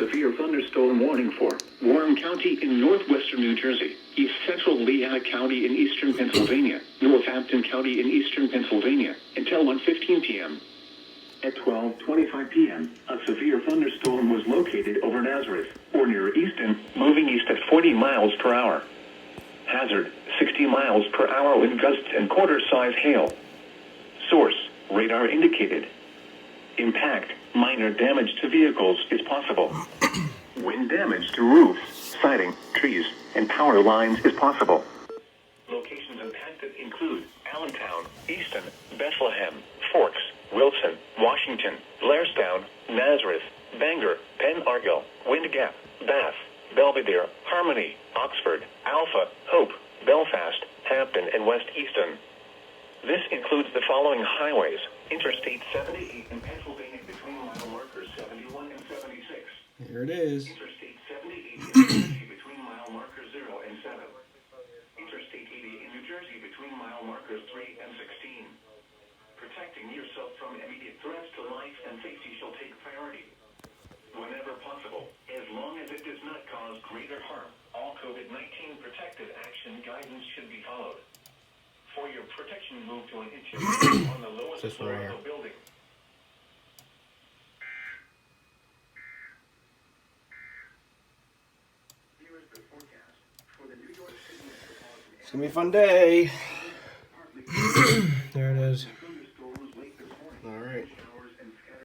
severe thunderstorm warning for Warren County in northwestern New Jersey, east central Lehigh County in eastern Pennsylvania, Northampton County in eastern Pennsylvania, until 1:15 p.m. At 12:25 p.m., a severe thunderstorm was located over Nazareth, or near Easton, moving east at 40 miles per hour. Hazard, 60 miles per hour with gusts and quarter-size hail. Source, radar indicated. Impact, minor damage to vehicles is possible. Wind damage to roofs, siding, trees, and power lines is possible. Locations impacted include Allentown, Easton, Bethlehem, Forks, Wilson, Washington, Blairstown, Nazareth, Bangor, Penn Argyll, Wind Gap, Bath, Belvedere, Harmony, Oxford, Alpha, Hope, Belfast, Hampton, and West Easton. This includes the following highways: Interstate 78 in Pennsylvania between mile markers 71 and 76. Here it is. Interstate 78 in New Jersey between mile markers 0 and 7. Interstate 80 in New Jersey between mile markers 3 and 16. Protecting yourself from immediate threats to life and safety shall take priority. Whenever possible, as long as it does not cause greater harm, all COVID-19 protective action guidance should be followed. For your protection, move to an interior on the lowest floor of the building. It's going to be a fun day.